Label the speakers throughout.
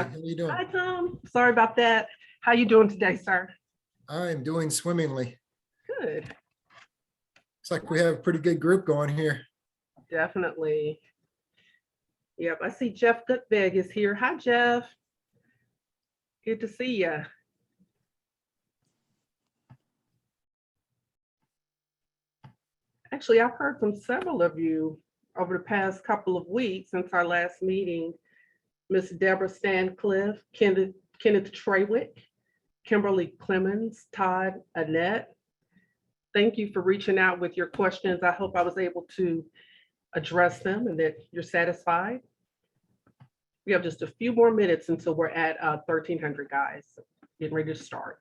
Speaker 1: Hey, how you doing?
Speaker 2: Hi, Tom. Sorry about that. How you doing today, sir?
Speaker 1: I'm doing swimmingly.
Speaker 2: Good.
Speaker 1: Looks like we have a pretty good group going here.
Speaker 2: Definitely. Yep, I see Jeff Gutbeg is here. Hi, Jeff. Good to see you. Actually, I've heard from several of you over the past couple of weeks since our last meeting. Miss Deborah Stancliffe, Kenneth Trawick, Kimberly Clemens, Todd Annette. Thank you for reaching out with your questions. I hope I was able to address them and that you're satisfied. We have just a few more minutes until we're at 1300, guys. Getting ready to start.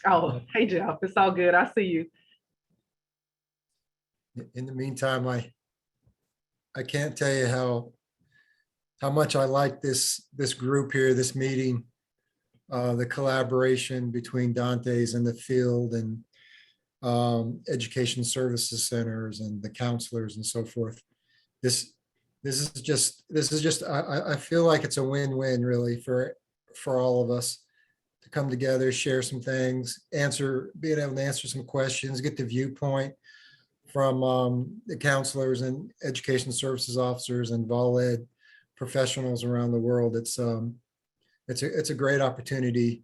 Speaker 2: Oh, hey, Jeff, it's all good. I see you.
Speaker 1: In the meantime, I can't tell you how much I like this group here, this meeting, the collaboration between Dante's and the field and education services centers and the counselors and so forth. This is just I feel like it's a win-win really for all of us to come together, share some things, being able to answer some questions, get the viewpoint from the counselors and education services officers and VolEd professionals around the world. It's a great opportunity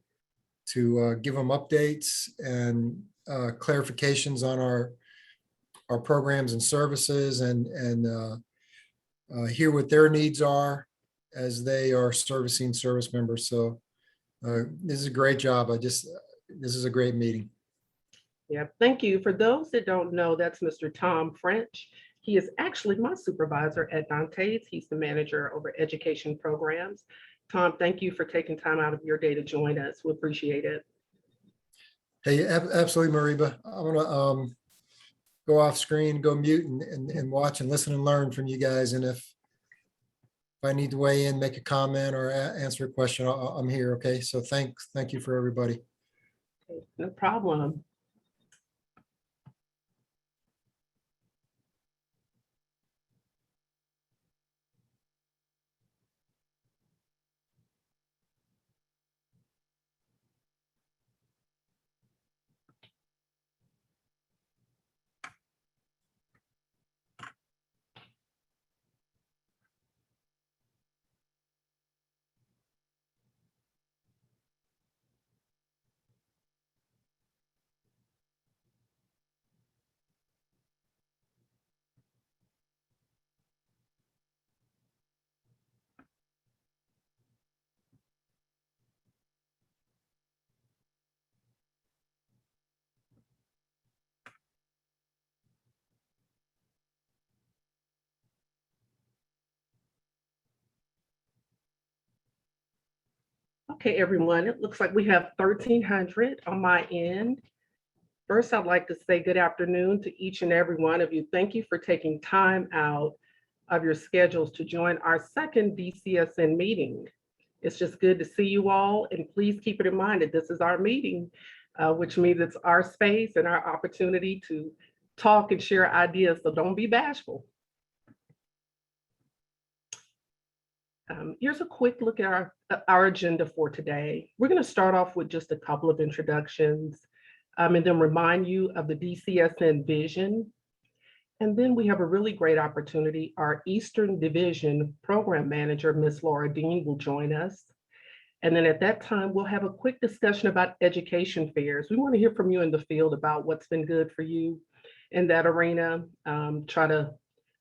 Speaker 1: to give them updates and clarifications on our programs and services and hear what their needs are as they are servicing service members. So this is a great job. This is a great meeting.
Speaker 2: Yeah, thank you. For those that don't know, that's Mr. Tom French. He is actually my supervisor at Dante's. He's the manager over education programs. Tom, thank you for taking time out of your day to join us. We appreciate it.
Speaker 1: Hey, absolutely, Mariba. I want to go off screen, go mute and watch and listen and learn from you guys. And if I need to weigh in, make a comment or answer a question, I'm here. Okay. So thank you for everybody.
Speaker 2: Okay, no problem. Okay, everyone, it looks like we have 1300 on my end. First, I'd like to say good afternoon to each and every one of you. Thank you for taking time out of your schedules to join our second DCSN meeting. It's just good to see you all, and please keep it in mind that this is our meeting, which means it's our space and our opportunity to talk and share ideas, so don't be bashful. Here's a quick look at our agenda for today. We're going to start off with just a couple of introductions and then remind you of the DCSN vision. And then we have a really great opportunity. Our Eastern Division Program Manager, Ms. Laura Dean, will join us. And then at that time, we'll have a quick discussion about education fairs. We want to hear from you in the field about what's been good for you in that arena. Try to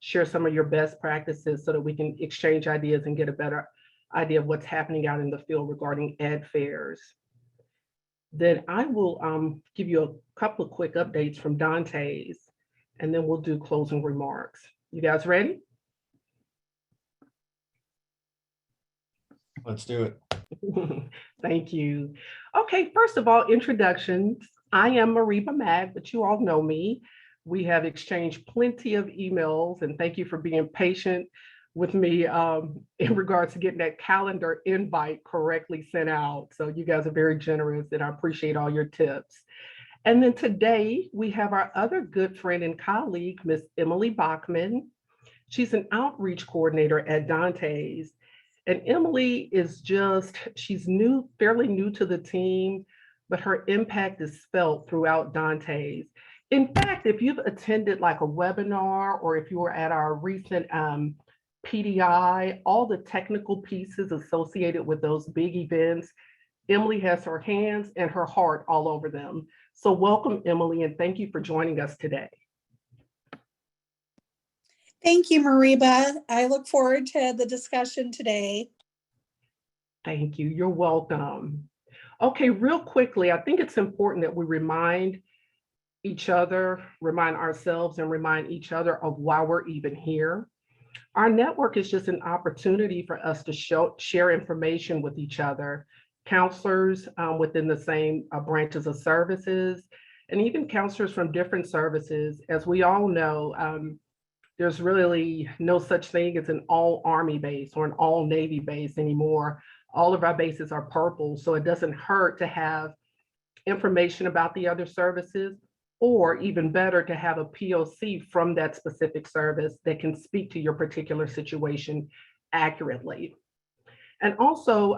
Speaker 2: share some of your best practices so that we can exchange ideas and get a better idea of what's happening out in the field regarding ed fairs. Then I will give you a couple of quick updates from Dante's, and then we'll do closing remarks. You guys ready?
Speaker 3: Let's do it.
Speaker 2: Thank you. Okay, first of all, introductions. I am Mariba Mag, but you all know me. We have exchanged plenty of emails, and thank you for being patient with me in regards to getting that calendar invite correctly sent out. So you guys are very generous, and I appreciate all your tips. And then today we have our other good friend and colleague, Miss Emily Bachman. She's an outreach coordinator at Dante's. And Emily is she's fairly new to the team, but her impact is felt throughout Dante's. In fact, if you've attended like a webinar or if you were at our recent PDI, all the technical pieces associated with those big events, Emily has her hands and her heart all over them. So welcome, Emily, and thank you for joining us today.
Speaker 4: Thank you, Mariba. I look forward to the discussion today.
Speaker 2: Thank you. You're welcome. Okay, real quickly, I think it's important that we remind ourselves and remind each other of why we're even here. Our network is just an opportunity for us to share information with each other, counselors within the same branches of services, and even counselors from different services. As we all know, there's really no such thing as an all Army base or an all Navy base anymore. All of our bases are purple, so it doesn't hurt to have information about the other services, or even better, to have a POC from that specific service that can speak to your particular situation accurately. And also,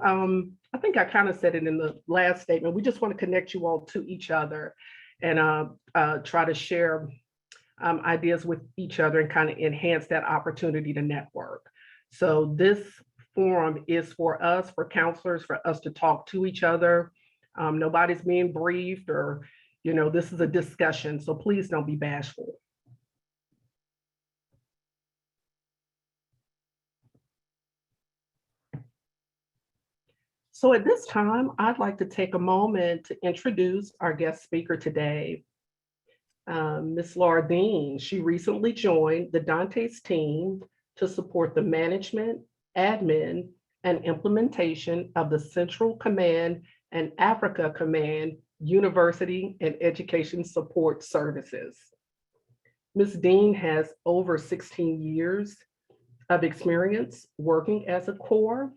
Speaker 2: I think I kind of said it in the last statement, we just want to connect you all to each other and try to share ideas with each other and kind of enhance that opportunity to network. So this forum is for us, for counselors, for us to talk to each other. Nobody's being briefed or, this is a discussion, so please don't be bashful. So at this time, I'd like to take a moment to introduce our guest speaker today, Ms. Laura Dean. She recently joined the Dante's team to support the management, admin, and implementation of the Central Command and Africa Command University and Education Support Services. Ms. Dean has over 16 years of experience working as a core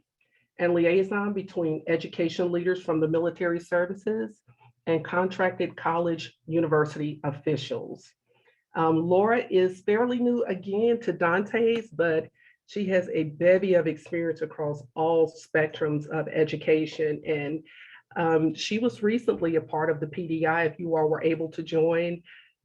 Speaker 2: and liaison between education leaders from the military services and contracted college university officials. Laura is fairly new again to Dante's, but she has a bevy of experience across all spectrums of education. And she was recently a part of the PDI. If you all were able to join,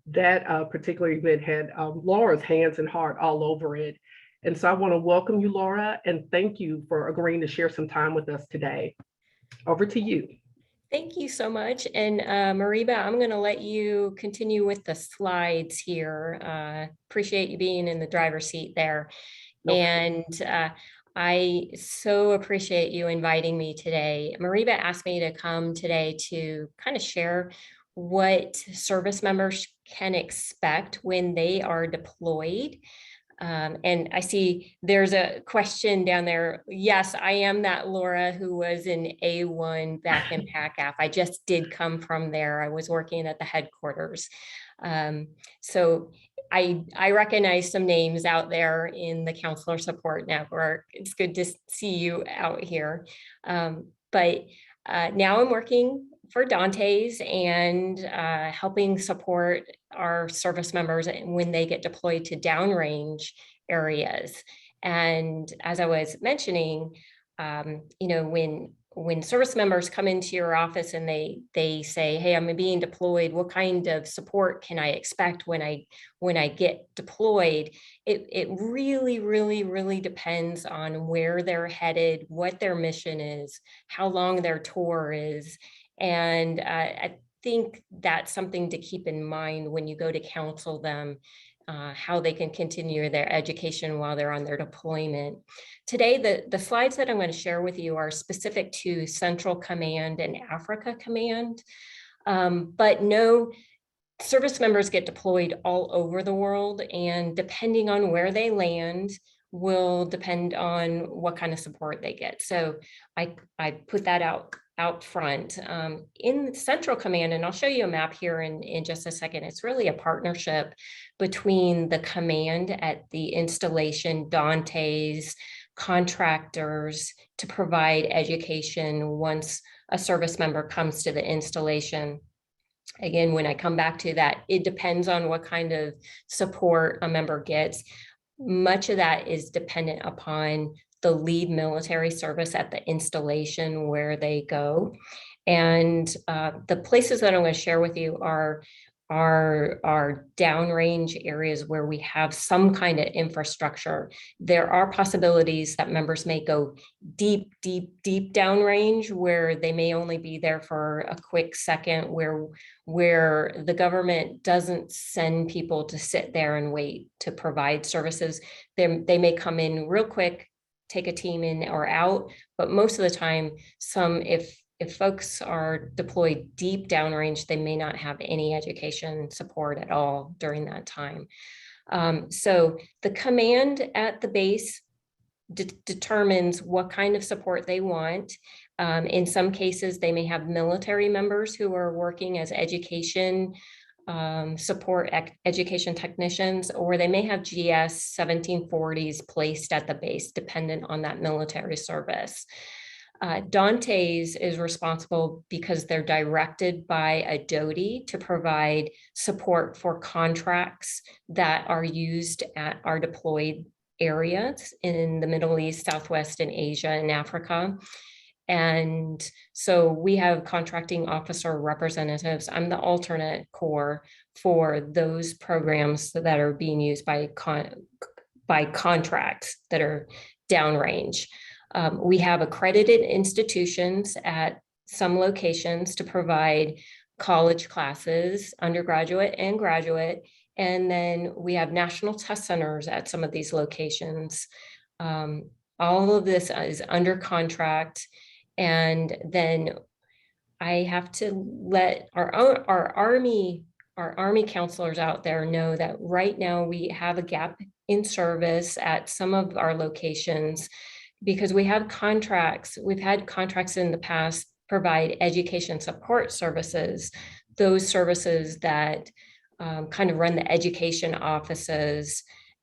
Speaker 2: that particular event had Laura's hands and heart all over it. And so I want to welcome you, Laura, and thank you for agreeing to share some time with us today. Over to you.
Speaker 5: Thank you so much. And Mariba, I'm going to let you continue with the slides here. Appreciate you being in the driver's seat there.
Speaker 2: Nope.
Speaker 5: And I so appreciate you inviting me today. Mariba asked me to come today to kind of share what service members can expect when they are deployed. And I see there's a question down there. Yes, I am that Laura who was in A1 back in PACAF. I just did come from there. I was working at the headquarters. So I recognize some names out there in the Counselor Support Network. It's good to see you out here. But now I'm working for Dante's and helping support our service members when they get deployed to downrange areas. And as I was mentioning, when service members come into your office and they say, hey, I'm being deployed, what kind of support can I expect when I get deployed? It really, really, really depends on where they're headed, what their mission is, how long their tour is. And I think that's something to keep in mind when you go to counsel them, how they can continue their education while they're on their deployment. Today, the slides that I'm going to share with you are specific to Central Command and Africa Command, but no, service members get deployed all over the world, and depending on where they land will depend on what kind of support they get. So I put that out front. In Central Command, and I'll show you a map here in just a second, it's really a partnership between the command at the installation, Dante's, contractors to provide education once a service member comes to the installation. Again, when I come back to that, it depends on what kind of support a member gets. much of that is dependent upon the lead military service at the installation where they go. And the places that I'm going to share with you are downrange areas where we have some kind of infrastructure. There are possibilities that members may go deep downrange, where they may only be there for a quick second, where the government doesn't send people to sit there and wait to provide services. They may come in real quick, take a team in or out, but most of the time, if folks are deployed deep downrange, they may not have any education support at all during that time. So the command at the base determines what kind of support they want. In some cases, they may have military members who are working as education support education technicians, or they may have GS 1740s placed at the base, dependent on that military service. DANTES is responsible because they're directed by a DoD to provide support for contracts that are used at our deployed areas in the Middle East, Southwest, and Asia, and Africa. And so we have contracting officer representatives. I'm the alternate core for those programs that are being used by contracts that are downrange. We have accredited institutions at some locations to provide college classes, undergraduate and graduate. And then we have national test centers at some of these locations. All of this is under contract. And then I have to let our Army counselors out there know that right now we have a gap in service at some of our locations, because we have contracts. We've had contracts in the past provide education support services, those services that kind of run the education offices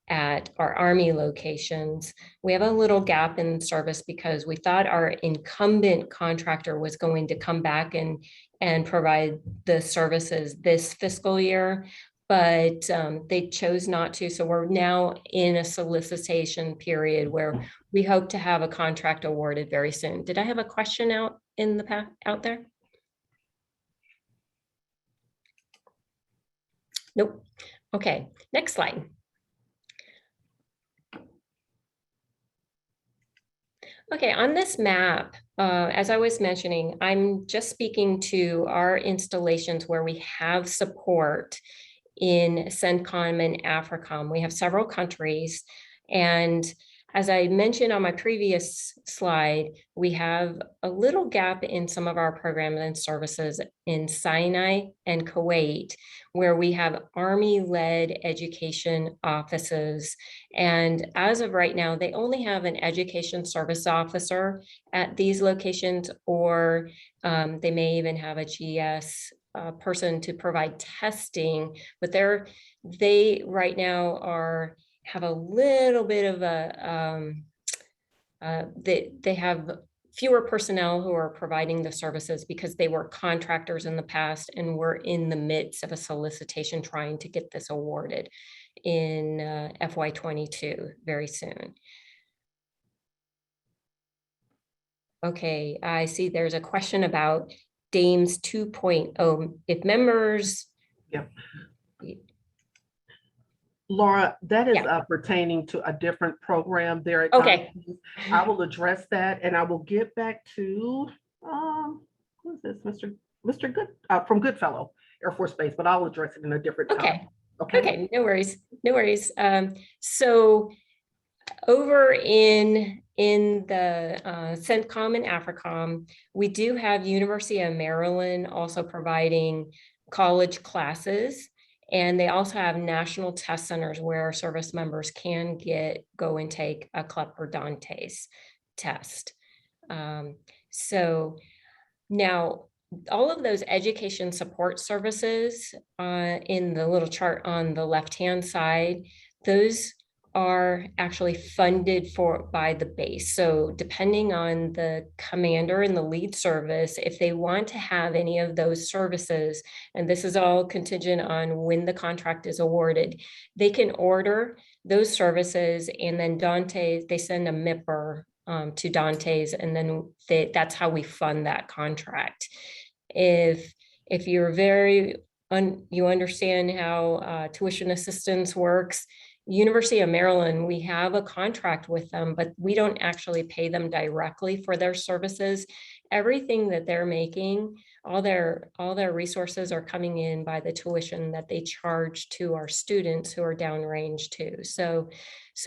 Speaker 5: at our Army locations. We have a little gap in service because we thought our incumbent contractor was going to come back and provide the services this fiscal year, but they chose not to. So we're now in a solicitation period where we hope to have a contract awarded very soon. Did I have a question out there? Nope. Okay, next slide. Okay, on this map, as I was mentioning, I'm just speaking to our installations where we have support in CENTCOM and AFRICOM. We have several countries, and as I mentioned on my previous slide, we have a little gap in some of our programs and services in Sinai and Kuwait, where we have Army-led education offices. And as of right now, they only have an education service officer at these locations, or they may even have a GS person to provide testing, but they right now have a little bit of they have fewer personnel who are providing the services because they were contractors in the past, and we're in the midst of a solicitation trying to get this awarded in FY22 very soon. Okay, I see there's a question about DAMES 2.0. If members...
Speaker 2: Yep. Laura, that is pertaining to a different program there at
Speaker 5: Okay.
Speaker 2: DANTES. I will address that, and I will get back to who is this, Mr. Good from Goodfellow Air Force Base, but I'll address it in a different time.
Speaker 5: Okay, no worries. So over in the CENTCOM and AFRICOM, we do have University of Maryland also providing college classes. And they also have national test centers where service members can go and take a CLEP or DANTES test. So now all of those education support services in the little chart on the left-hand side, those are actually funded by the base. So depending on the commander and the lead service, if they want to have any of those services, and this is all contingent on when the contract is awarded, they can order those services, and then Dantes, they send a MIPR to Dantes, and then that's how we fund that contract. If you're you understand how tuition assistance works, University of Maryland, we have a contract with them, but we don't actually pay them directly for their services. Everything that they're making, all their resources are coming in by the tuition that they charge to our students who are downrange too. So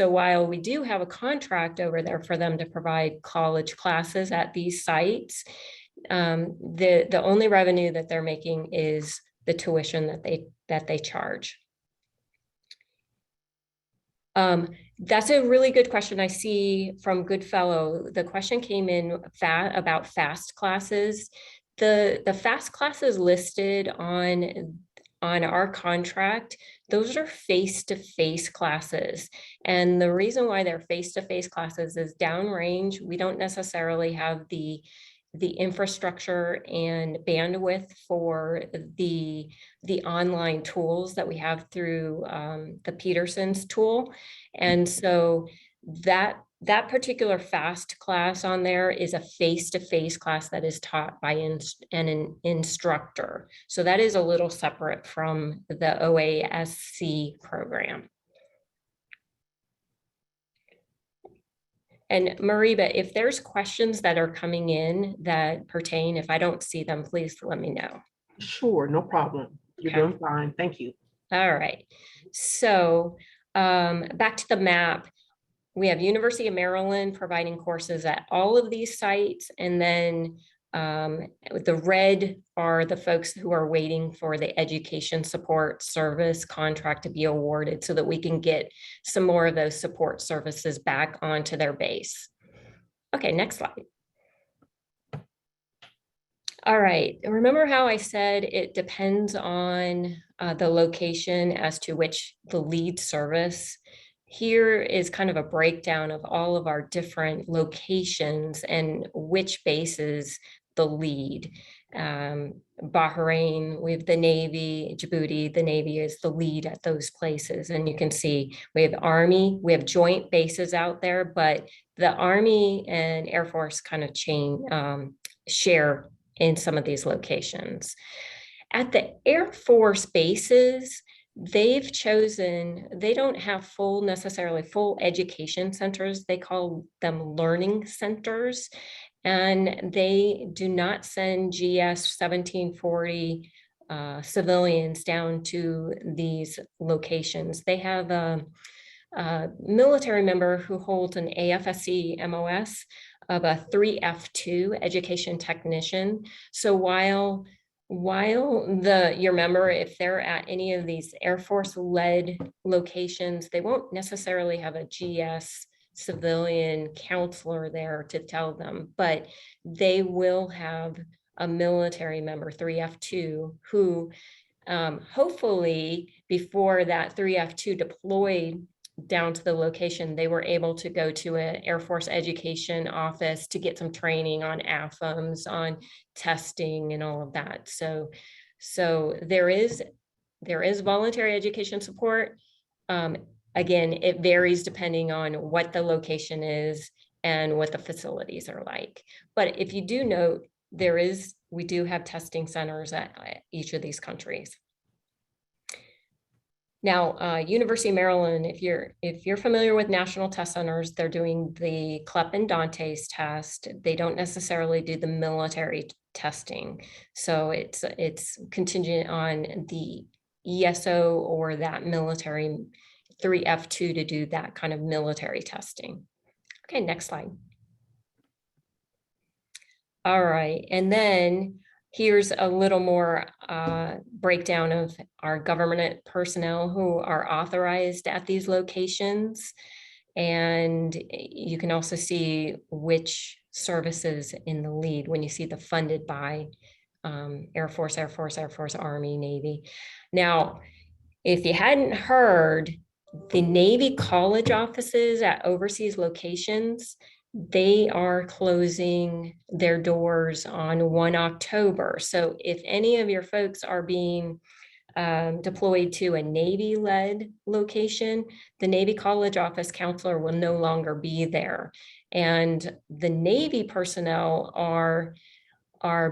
Speaker 5: while we do have a contract over there for them to provide college classes at these sites, the only revenue that they're making is the tuition that they charge. That's a really good question. I see from Goodfellow, the question came in about FAST classes. The FAST classes listed on our contract, those are face-to-face classes. And the reason why they're face-to-face classes is downrange, we don't necessarily have the infrastructure and bandwidth for the online tools that we have through the Peterson's tool. And so that particular FAST class on there is a face-to-face class that is taught by an instructor. So that is a little separate from the OASC program. And Mariba, if there's questions that are coming in that pertain, if I don't see them, please let me know.
Speaker 2: Sure, no problem. You're
Speaker 5: Okay.
Speaker 2: doing fine. Thank you.
Speaker 5: All right. So back to the map. We have University of Maryland providing courses at all of these sites. And then the red are the folks who are waiting for the education support service contract to be awarded so that we can get some more of those support services back onto their base. Okay, next slide. All right, remember how I said it depends on the location as to which the lead service. Here is kind of a breakdown of all of our different locations and which bases the lead. Bahrain, we have the Navy, Djibouti, the Navy is the lead at those places. And you can see we have Army, we have joint bases out there, but the Army and Air Force kind of share in some of these locations. At the Air Force bases, they've chosen, they don't have necessarily full education centers. They call them learning centers. And they do not send GS 1740 civilians down to these locations. They have a military member who holds an AFSC MOS of a 3F2 education technician. So while you remember, if they're at any of these Air Force led locations, they won't necessarily have a GS civilian counselor there to tell them, but they will have a military member, 3F2, who hopefully before that 3F2 deployed down to the location, they were able to go to an Air Force education office to get some training on AFMs, on testing and all of that. So there is voluntary education support. Again, it varies depending on what the location is and what the facilities are like. But if you do note, we do have testing centers at each of these countries. Now, University of Maryland, if you're familiar with national test centers, they're doing the CLEP and DANTES test. They don't necessarily do the military testing. So it's contingent on the ESO or that military 3F2 to do that kind of military testing. Okay, next slide. All right, and then here's a little more breakdown of our government personnel who are authorized at these locations. And you can also see which services in the lead when you see the funded by Air Force, Army, Navy. Now, if you hadn't heard, The Navy college offices at overseas locations, they are closing their doors on 1 October. So if any of your folks are being deployed to a Navy-led location, the Navy College Office counselor will no longer be there. And the Navy personnel are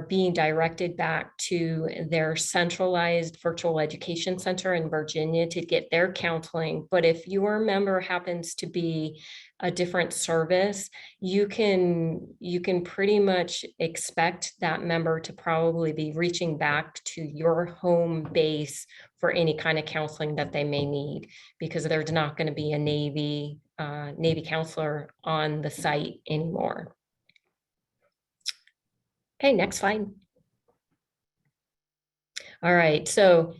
Speaker 5: being directed back to their centralized virtual education center in Virginia to get their counseling. But if your member happens to be a different service, you can pretty much expect that member to probably be reaching back to your home base for any kind of counseling that they may need, because there's not going to be a Navy counselor on the site anymore. Okay, next slide. All right, so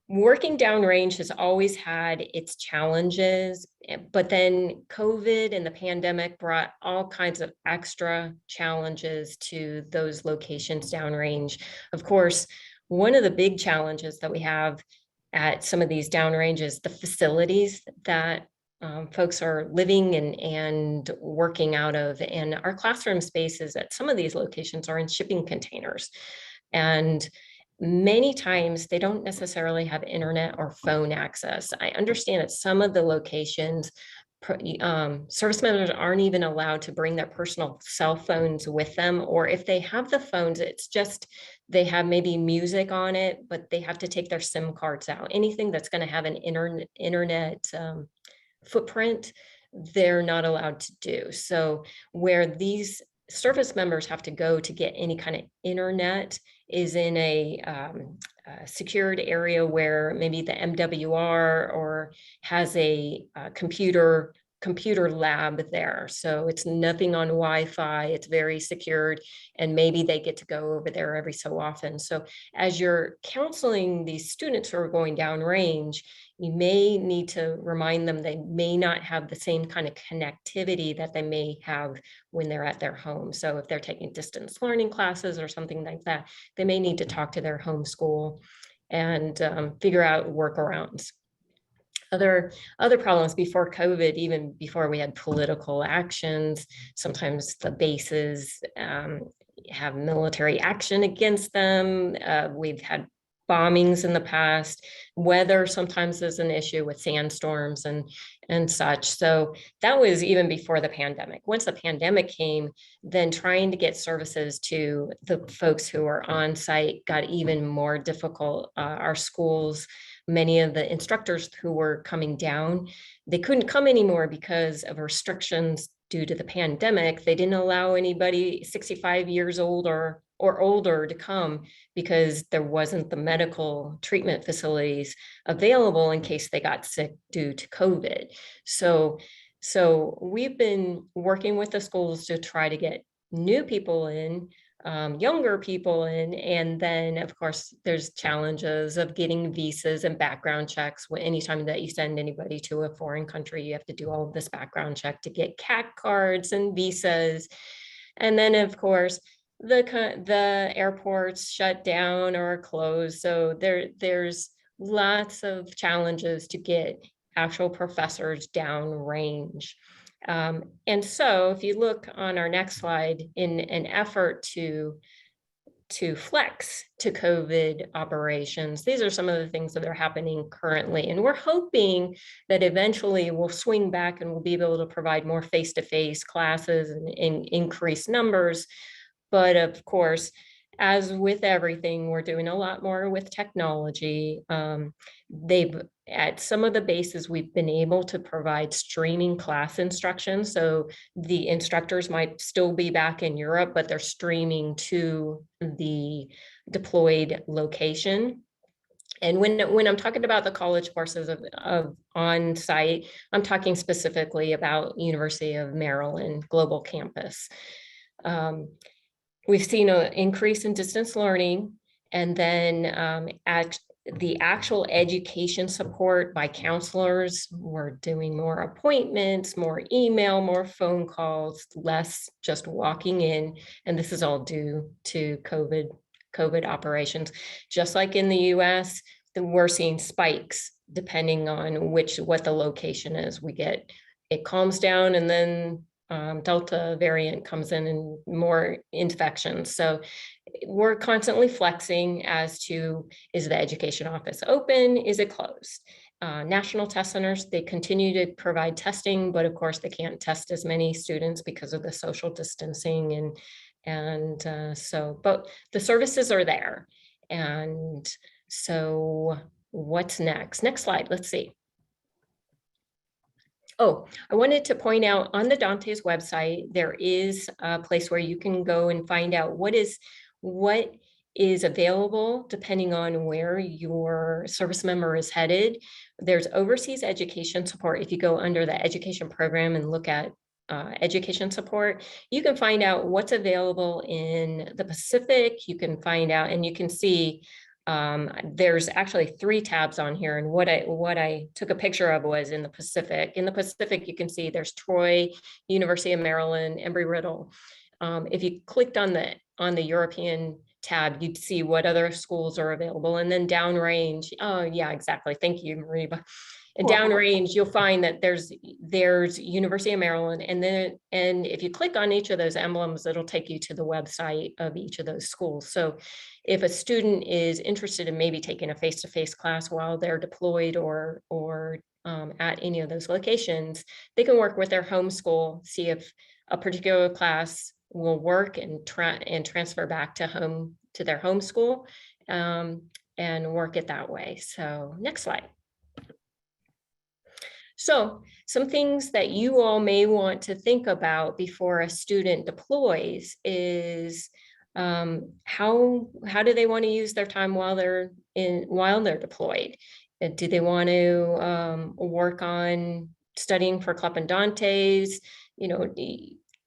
Speaker 5: working downrange has always had its challenges, but then COVID and the pandemic brought all kinds of extra challenges to those locations downrange. Of course, one of the big challenges that we have at some of these downrange is the facilities that folks are living and working out of, and our classroom spaces at some of these locations are in shipping containers. And many times they don't necessarily have internet or phone access. I understand at some of the locations, service members aren't even allowed to bring their personal cell phones with them, or if they have the phones, it's just they have maybe music on it, but they have to take their SIM cards out. Anything that's going to have an internet footprint, they're not allowed to do. So where these service members have to go to get any kind of internet is in a secured area where maybe the MWR or has a computer lab there. So it's nothing on Wi-Fi, it's very secured, and maybe they get to go over there every so often. So as you're counseling these students who are going downrange, you may need to remind them they may not have the same kind of connectivity that they may have when they're at their home. So if they're taking distance learning classes or something like that, they may need to talk to their home school and figure out workarounds. Other problems before COVID, even before we had political actions, sometimes the bases have military action against them. We've had bombings in the past. Weather sometimes is an issue with sandstorms and such. So that was even before the pandemic. Once the pandemic came, then trying to get services to the folks who are on site got even more difficult. Our schools, many of the instructors who were coming down, they couldn't come anymore because of restrictions due to the pandemic. They didn't allow anybody 65 years old or older to come because there wasn't the medical treatment facilities available in case they got sick due to COVID. So we've been working with the schools to try to get new people in, younger people in, and then of course there's challenges of getting visas and background checks. Anytime that you send anybody to a foreign country, you have to do all of this background check to get CAT cards and visas. And then of course the airports shut down or closed. So there's lots of challenges to get actual professors downrange. And so if you look on our next slide, in an effort to flex to COVID operations, these are some of the things that are happening currently. And we're hoping that eventually we'll swing back and we'll be able to provide more face-to-face classes and increase numbers. But of course, as with everything, we're doing a lot more with technology. At some of the bases, we've been able to provide streaming class instruction. So the instructors might still be back in Europe, but they're streaming to the deployed location. And when I'm talking about the college courses of on-site, I'm talking specifically about University of Maryland Global Campus. We've seen an increase in distance learning, and then at the actual education support by counselors, we're doing more appointments, more email, more phone calls, less just walking in. And this is all due to COVID operations. Just like in the US, we're seeing spikes depending on what the location is. It calms down, and then Delta variant comes in and more infections. So we're constantly flexing as to, is the education office open? Is it closed? National test centers, they continue to provide testing, but of course they can't test as many students because of the social distancing but the services are there. And so what's next? Next slide, let's see. Oh, I wanted to point out on the Dantes website, there is a place where you can go and find out what is available depending on where your service member is headed. There's overseas education support. If you go under the education program and look at education support, you can find out what's available in the Pacific. You can find out, and you can see there's actually 3 tabs on here, and what I took a picture of was in the Pacific. In the Pacific, you can see there's Troy, University of Maryland, Embry-Riddle. If you clicked on the European tab, you'd see what other schools are available, and then downrange. Oh yeah, exactly. Thank you, Mariba. And downrange, you'll find that there's University of Maryland, and if you click on each of those emblems, it'll take you to the website of each of those schools. So if a student is interested in maybe taking a face-to-face class while they're deployed or at any of those locations, they can work with their home school, see if a particular class will work and transfer back to their home school, and work it that way. So next slide. So some things that you all may want to think about before a student deploys is how do they want to use their time while they're deployed? Do they want to work on studying for CLEP and Dantes?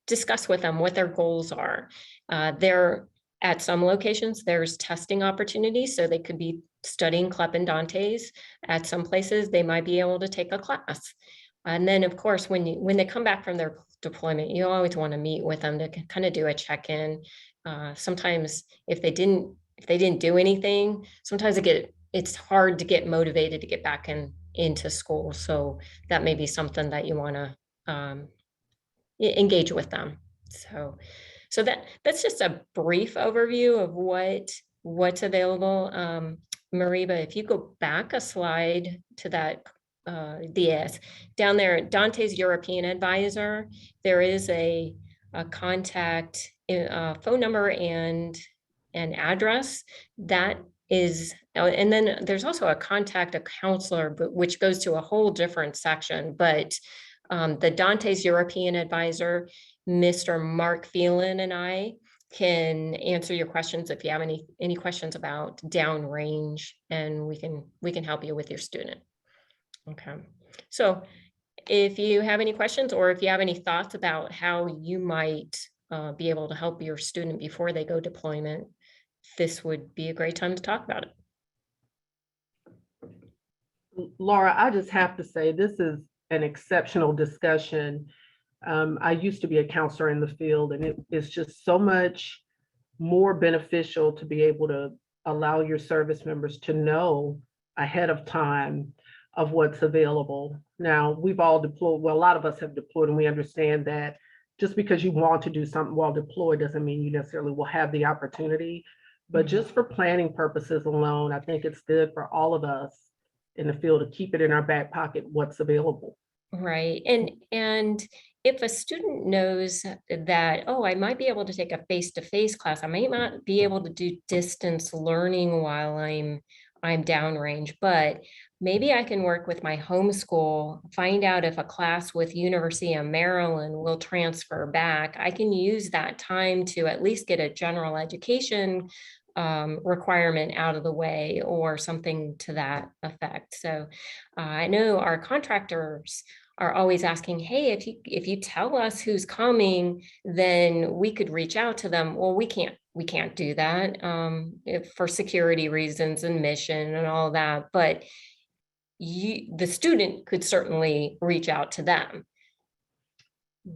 Speaker 5: Discuss with them what their goals are. At some locations, there's testing opportunities, so they could be studying CLEP and Dantes. At some places, they might be able to take a class. And then, of course, when they come back from their deployment, you always want to meet with them to kind of do a check-in. Sometimes, if they didn't do anything, sometimes it's hard to get motivated to get back into school. So that may be something that you want to engage with them. So that's just a brief overview of what's available. Mariba, if you go back a slide to that DS, down there, Dantes European Advisor, there is a contact phone number and an address that is, and then there's also a contact a counselor, which goes to a whole different section. But the Dantes European Advisor, Mr. Mark Phelan, and I can answer your questions if you have any questions about downrange, and we can help you with your student. Okay, so if you have any questions or if you have any thoughts about how you might be able to help your student before they go deployment, this would be a great time to talk about it.
Speaker 2: Laura, I just have to say, this is an exceptional discussion. I used to be a counselor in the field, and it is just so much more beneficial to be able to allow your service members to know ahead of time of what's available. Now, we've all deployed, well, a lot of us have deployed, and we understand that just because you want to do something while deployed doesn't mean you necessarily will have the opportunity. But just for planning purposes alone, I think it's good for all of us in the field to keep it in our back pocket, what's available.
Speaker 5: Right. And if a student knows that, oh, I might be able to take a face-to-face class, I might not be able to do distance learning while I'm downrange, but maybe I can work with my homeschool, find out if a class with University of Maryland will transfer back. I can use that time to at least get a general education requirement out of the way or something to that effect. So I know our contractors are always asking, hey, if you tell us who's coming, then we could reach out to them. Well, we can't do that for security reasons and mission and all that, but the student could certainly reach out to them.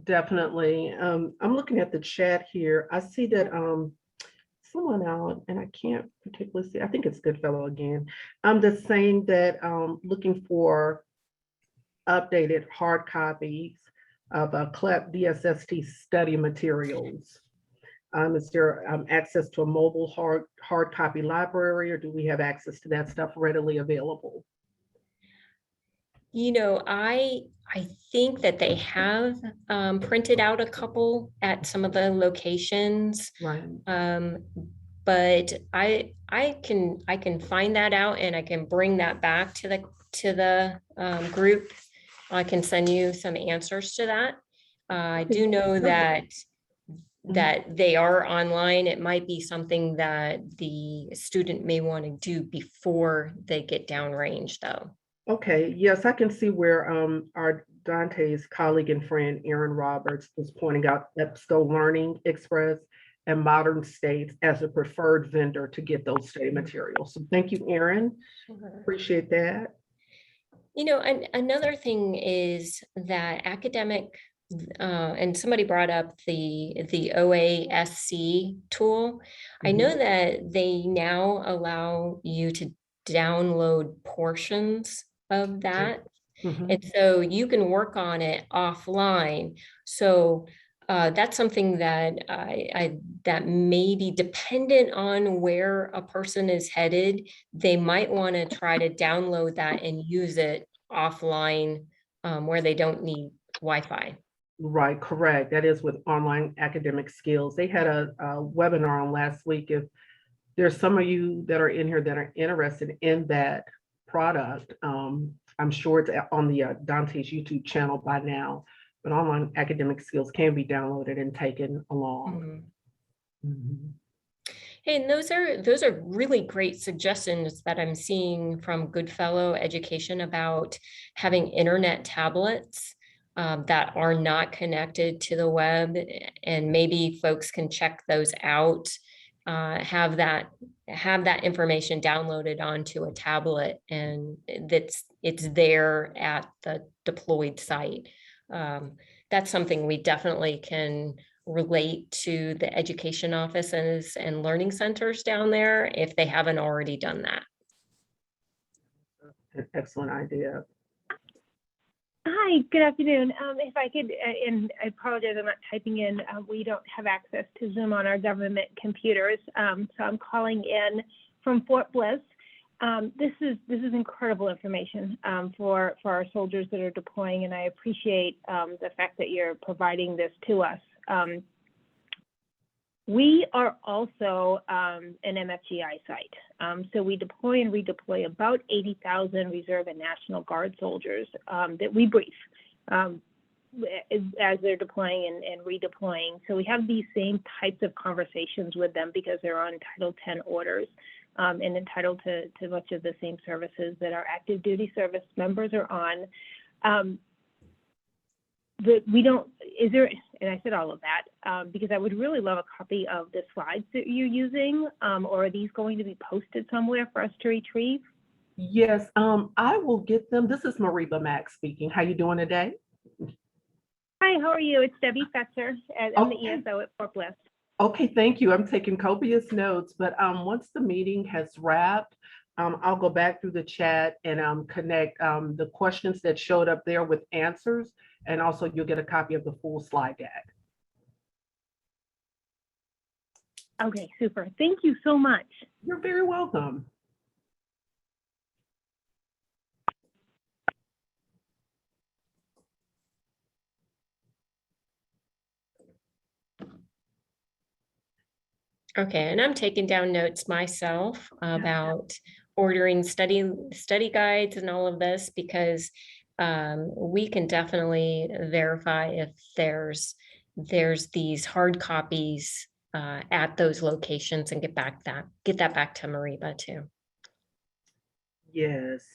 Speaker 2: Definitely. I'm looking at the chat here. I see that someone out, and I can't particularly see, I think it's Goodfellow again. That's saying that looking for updated hard copies of CLEP DSST study materials. Is there access to a mobile hard copy library, or do we have access to that stuff readily available?
Speaker 5: You know, I think that they have printed out a couple at some of the locations.
Speaker 2: Right.
Speaker 5: But I can find that out, and I can bring that back to the group. I can send you some answers to that. I do know that they are online. It might be something that the student may want to do before they get downrange, though.
Speaker 2: Okay, yes, I can see where our Dante's colleague and friend Erin Roberts was pointing out EBSCO Learning Express and Modern States as a preferred vendor to get those study materials. So thank you, Erin. Appreciate that.
Speaker 5: You know, and another thing is that academic, and somebody brought up the OASC tool. I know that they now allow you to download portions of that. And so you can work on it offline. So that's something that that may be dependent on where a person is headed. They might want to try to download that and use it offline where they don't need Wi-Fi.
Speaker 2: Right, correct. That is with online academic skills. They had a webinar on last week. If there's some of you that are in here that are interested in that product, I'm sure it's on the Dante's YouTube channel by now, but online academic skills can be downloaded and taken along.
Speaker 5: Hey, and those are really great suggestions that I'm seeing from Goodfellow Education about having internet tablets that are not connected to the web, and maybe folks can check those out. Have that information downloaded onto a tablet, and it's there at the deployed site. That's something we definitely can relate to the education offices and learning centers down there if they haven't already done that.
Speaker 2: An excellent idea.
Speaker 3: Hi, good afternoon. If I could, and I apologize, I'm not typing in. We don't have access to Zoom on our government computers, so I'm calling in from Fort Bliss. This is incredible information for our soldiers that are deploying, and I appreciate the fact that you're providing this to us. We are also an MFGI site. So we deploy and redeploy about 80,000 Reserve and National Guard soldiers that we brief as they're deploying and redeploying. So we have these same types of conversations with them because they're on Title 10 orders and entitled to much of the same services that our active duty service members are on. But we don't, is there, and I said all of that, because I would really love a copy of the slides that you're using, or are these going to be posted somewhere for us to retrieve?
Speaker 2: Yes, I will get them. This is Mariba Mack speaking. How you doing today?
Speaker 3: Hi, how are you? It's Debbie Fetzer. I'm the ESO at Fort Bliss.
Speaker 2: Okay, thank you. I'm taking copious notes, but once the meeting has wrapped, I'll go back through the chat and connect the questions that showed up there with answers, and also you'll get a copy of the full slide deck.
Speaker 3: Okay, super. Thank you so much.
Speaker 2: You're very welcome.
Speaker 5: Okay, and I'm taking down notes myself about ordering study guides and all of this, because we can definitely verify if there's these hard copies at those locations and get that back to Mariba too.
Speaker 2: Yes,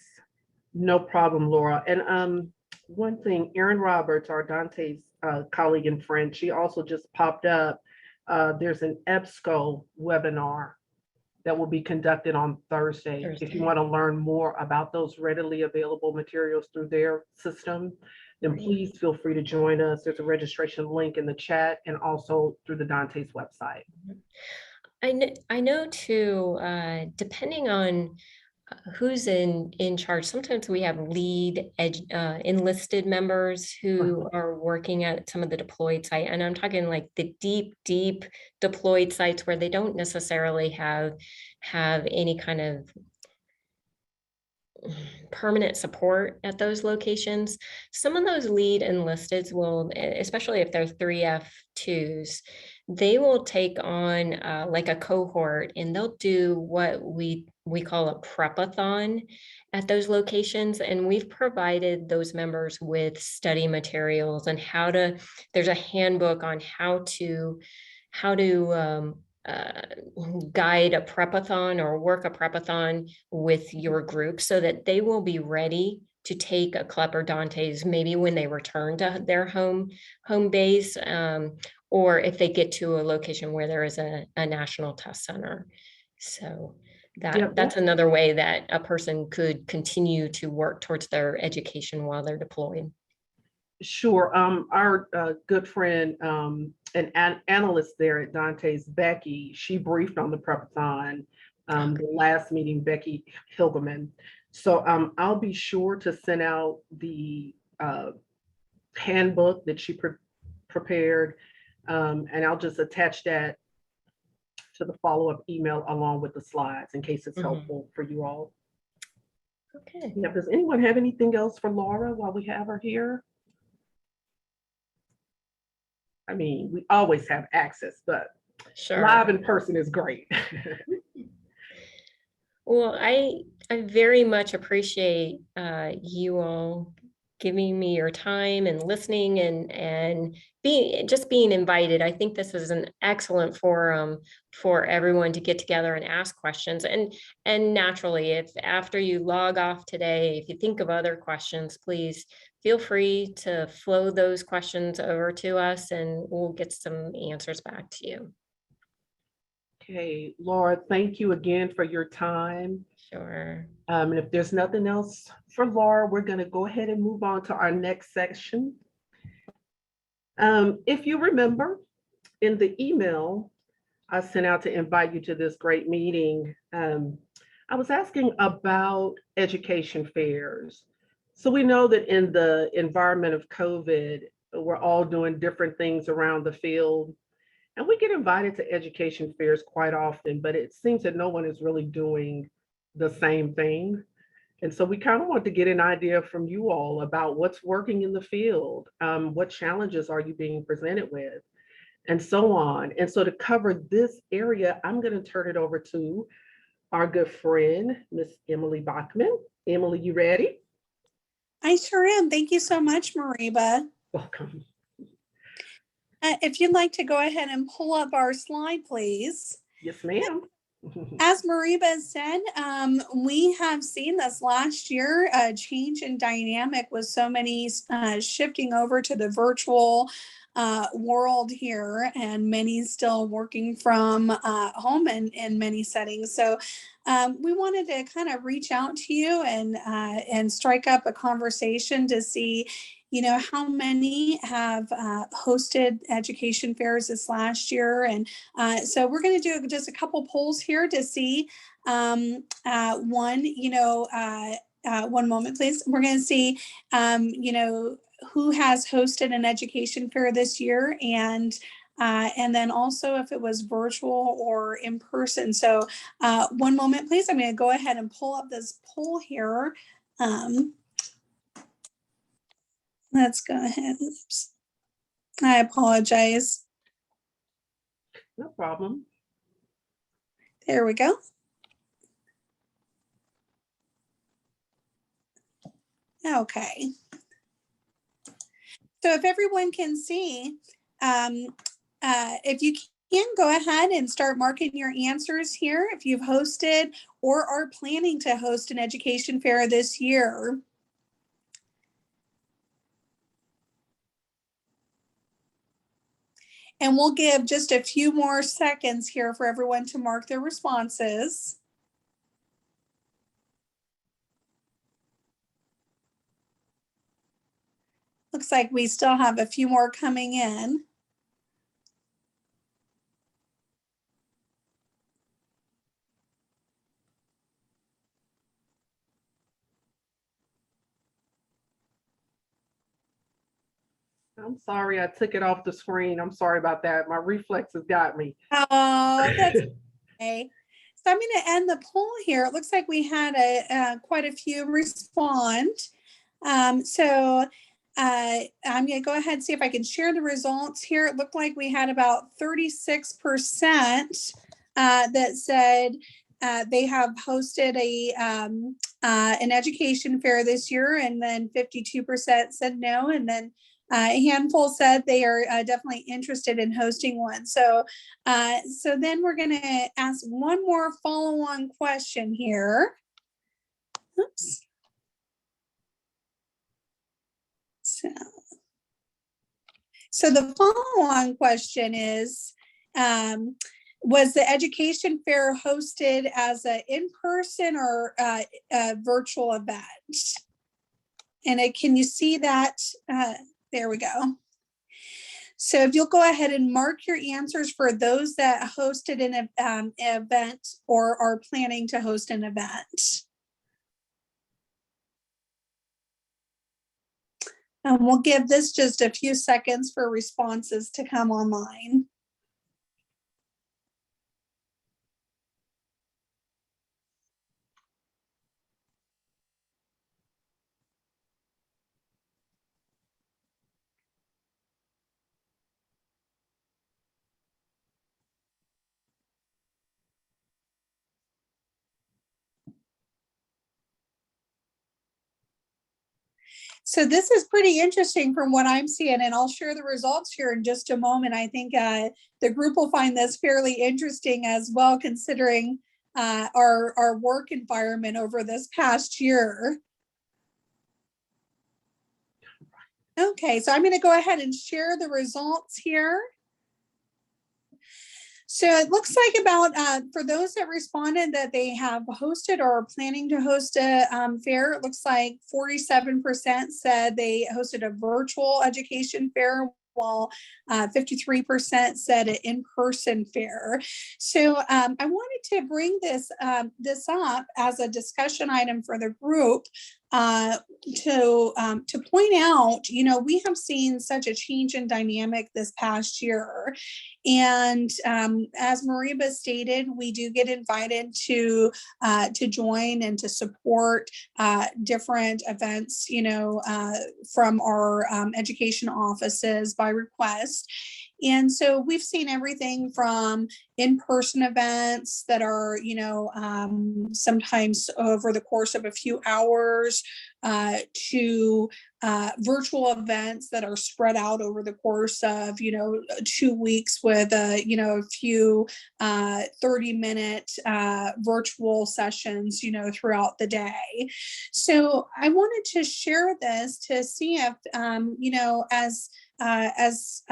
Speaker 2: no problem, Laura. And one thing, Erin Roberts, our Dante's colleague and friend, she also just popped up. There's an EBSCO webinar that will be conducted on Thursday. If you want to learn more about those readily available materials through their system, then please feel free to join us. There's a registration link in the chat and also through the Dante's website.
Speaker 5: I know too, depending on who's in charge, sometimes we have enlisted members who are working at some of the deployed site. And I'm talking like the deep deployed sites where they don't necessarily have any kind of permanent support at those locations. Some of those lead enlisteds will, especially if they're 3F2s, they will take on like a cohort, and they'll do what we call a prepathon at those locations. And we've provided those members with study materials and there's a handbook on how to guide a prepathon or work a prepathon with your group so that they will be ready to take a CLEP or DANTES maybe when they return to their home base, or if they get to a location where there is a national test center. So that's another way that a person could continue to work towards their education while they're deployed.
Speaker 2: Sure. Our good friend and analyst there at Dante's, Becky, she briefed on the prepathon the last meeting, Becky Hilgeman. So I'll be sure to send out the handbook that she prepared, and I'll just attach that to the follow-up email along with the slides in case it's helpful for you all.
Speaker 5: Okay.
Speaker 2: Yeah. Does anyone have anything else for Laura while we have her here? I mean, we always have access, but
Speaker 5: Sure.
Speaker 2: Live in person is great.
Speaker 5: Well, I very much appreciate you all giving me your time and listening and being invited. I think this is an excellent forum for everyone to get together and ask questions. And naturally, if after you log off today, if you think of other questions, please feel free to flow those questions over to us and we'll get some answers back to you.
Speaker 2: Okay, Laura, thank you again for your time.
Speaker 5: Sure.
Speaker 2: And if there's nothing else for Laura, we're going to go ahead and move on to our next section. If you remember, in the email I sent out to invite you to this great meeting, I was asking about education fairs. So we know that in the environment of COVID, we're all doing different things around the field. And we get invited to education fairs quite often, but it seems that no one is really doing the same thing. And so we kind of want to get an idea from you all about what's working in the field, what challenges are you being presented with, and so on. And so to cover this area, I'm going to turn it over to our good friend, Miss Emily Bachman. Emily, you ready?
Speaker 4: I sure am. Thank you so much, Mariba.
Speaker 2: Welcome.
Speaker 4: If you'd like to go ahead and pull up our slide, please.
Speaker 2: Yes, ma'am.
Speaker 4: As Mariba said, we have seen this last year, a change in dynamic with so many shifting over to the virtual world here, and many still working from home in many settings. So we wanted to kind of reach out to you and strike up a conversation to see, you know, how many have hosted education fairs this last year. And so we're going to do just a couple polls here to see one moment, please. We're going to see, who has hosted an education fair this year, and then also if it was virtual or in person. So one moment, please. I'm going to go ahead and pull up this poll here. Let's go ahead. Oops. I apologize.
Speaker 2: No problem.
Speaker 4: There we go. Okay. So if everyone can see, if you can go ahead and start marking your answers here, if you've hosted or are planning to host an education fair this year. And we'll give just a few more seconds here for everyone to mark their responses. Looks like we still have a few more coming in.
Speaker 2: I'm sorry, I took it off the screen. I'm sorry about that. My reflexes got me.
Speaker 4: Oh, that's okay. So I'm going to end the poll here. It looks like we had quite a few respond. So I'm going to go ahead and see if I can share the results here. It looked like we had about 36% that said they have hosted an education fair this year, and then 52% said no, and then a handful said they are definitely interested in hosting one. So then we're going to ask one more follow-on question here. Oops. So the follow-on question is, was the education fair hosted as an in-person or a virtual event? And can you see that? There we go. So if you'll go ahead and mark your answers for those that hosted an event or are planning to host an event. And we'll give this just a few seconds for responses to come online. So this is pretty interesting from what I'm seeing, and I'll share the results here in just a moment. I think the group will find this fairly interesting as well, considering our work environment over this past year. Okay, so I'm going to go ahead and share the results here. So it looks like about, for those that responded that they have hosted or are planning to host a fair, it looks like 47% said they hosted a virtual education fair, while 53% said an in-person fair. So I wanted to bring this up as a discussion item for the group to point out, we have seen such a change in dynamic this past year. And as Mariba stated, we do get invited to join and to support different events, from our education offices by request. And so we've seen everything from in-person events that are, sometimes over the course of a few hours, to virtual events that are spread out over the course of 2 weeks with a few 30-minute virtual sessions throughout the day. So I wanted to share this to see if as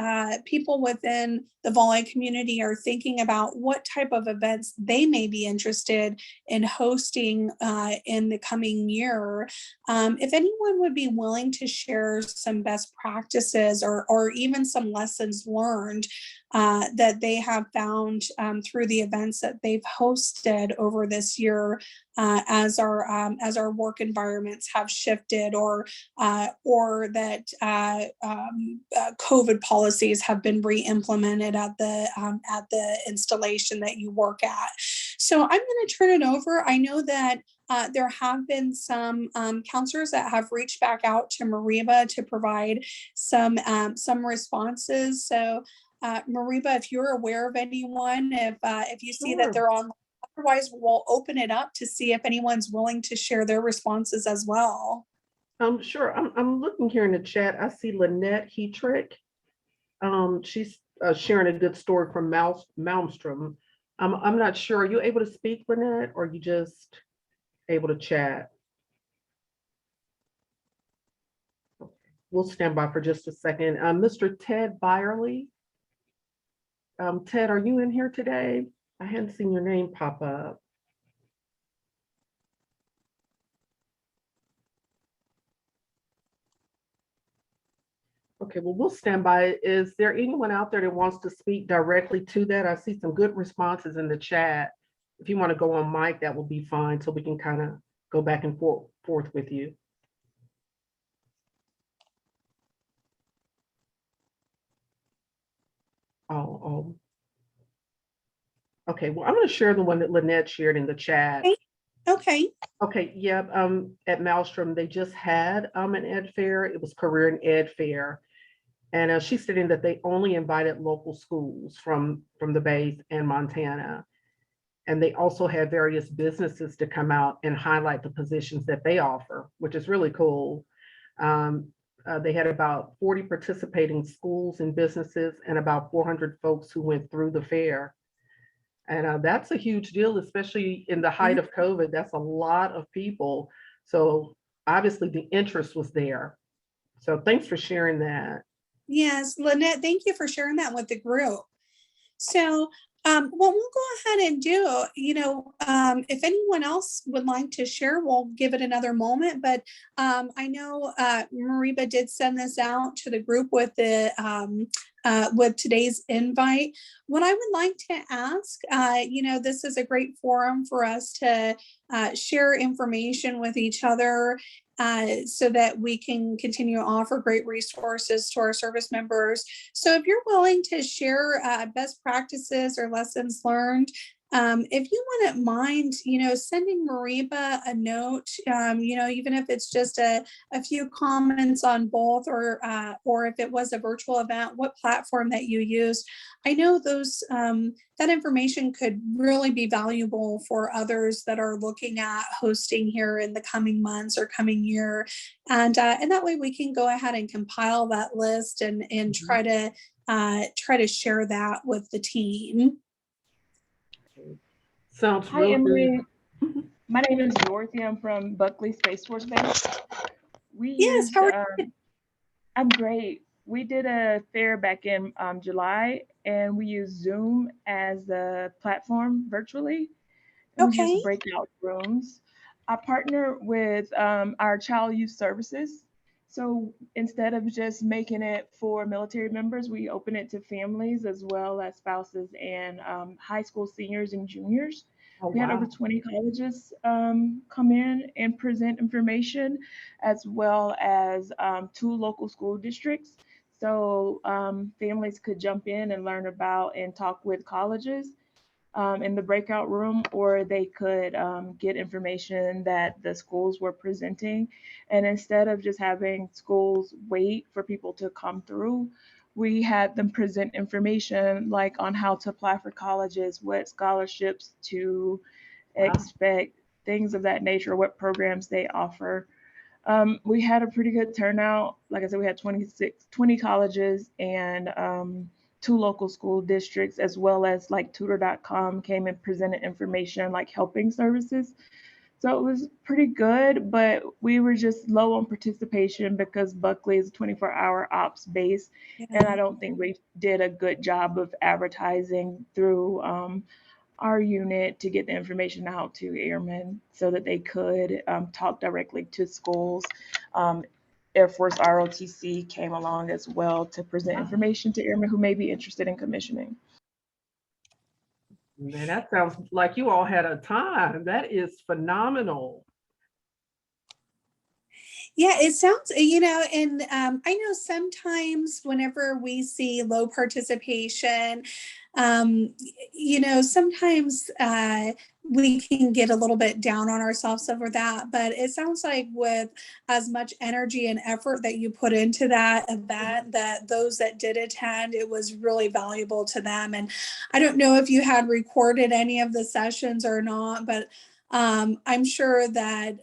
Speaker 4: people within the VolEd community are thinking about what type of events they may be interested in hosting in the coming year. If anyone would be willing to share some best practices or even some lessons learned that they have found through the events that they've hosted over this year as our work environments have shifted, or that COVID policies have been re-implemented at the installation that you work at. So I'm going to turn it over. I know that there have been some counselors that have reached back out to Mariba to provide some responses. So Mariba, if you're aware of anyone, if you see that they're on, otherwise we'll open it up to see if anyone's willing to share their responses as well.
Speaker 2: Sure. I'm looking here in the chat. I see Lynette Hetrick. She's sharing a good story from Malmstrom. I'm not sure. Are you able to speak, Lynette, or are you just able to chat? Okay. We'll stand by for just a second. Mr. Ted Byerly. Ted, are you in here today? I hadn't seen your name pop up. Okay, well, we'll stand by. Is there anyone out there that wants to speak directly to that? I see some good responses in the chat. If you want to go on mic, that will be fine, so we can kind of go back and forth with you. Oh, okay. Well, I'm going to share the one that Lynette shared in the chat.
Speaker 4: Okay.
Speaker 2: Okay, yeah, at Maelstrom, they just had an ed fair. It was career and ed fair. And she's stating that they only invited local schools from the base and Montana. And they also had various businesses to come out and highlight the positions that they offer, which is really cool. They had about 40 participating schools and businesses and about 400 folks who went through the fair. And that's a huge deal, especially in the height of COVID. That's a lot of people. So obviously the interest was there. So thanks for sharing that.
Speaker 4: Yes, Lynette, thank you for sharing that with the group. So what we'll go ahead and do, if anyone else would like to share, we'll give it another moment. But I know Mariba did send this out to the group with the with today's invite. What I would like to ask, this is a great forum for us to share information with each other so that we can continue to offer great resources to our service members. So if you're willing to share best practices or lessons learned, if you wouldn't mind, sending Mariba a note, even if it's just a few comments on both, or if it was a virtual event, what platform that you used. I know those that information could really be valuable for others that are looking at hosting here in the coming months or coming year, and that way we can go ahead and compile that list and try to share that with the team.
Speaker 2: Sounds
Speaker 6: Hi,
Speaker 2: really
Speaker 6: Emily.
Speaker 2: good.
Speaker 6: My name is Dorothy. I'm from Buckley Space Force Base.
Speaker 4: Yes, how are you?
Speaker 6: I'm great. We did a fair back in July, and we used Zoom as the platform virtually. And we
Speaker 4: Okay.
Speaker 6: used breakout rooms. I partner with our child youth services. So instead of just making it for military members, we open it to families as well as spouses and high school seniors and juniors.
Speaker 2: Oh,
Speaker 6: We had over
Speaker 2: wow.
Speaker 6: 20 colleges come in and present information, as well as 2 local school districts. So families could jump in and learn about and talk with colleges in the breakout room, or they could get information that the schools were presenting. And instead of just having schools wait for people to come through, we had them present information like on how to apply for colleges, what scholarships to expect, things of that nature, what programs they offer. We had a pretty good turnout. Like I said, we had 20 colleges and 2 local school districts, as well as like tutor.com came and presented information like helping services. So it was pretty good, but we were just low on participation because Buckley is a 24-hour ops base. And I don't think we did a good job of advertising through our unit to get the information out to airmen so that they could talk directly to schools. Air Force ROTC came along as well to present information to airmen who may be interested in commissioning.
Speaker 2: Man, that sounds like you all had a time. That is phenomenal.
Speaker 4: Yeah, it sounds, and I know sometimes whenever we see low participation, sometimes we can get a little bit down on ourselves over that. But it sounds like with as much energy and effort that you put into that event, that those that did attend, it was really valuable to them. And I don't know if you had recorded any of the sessions or not, but I'm sure that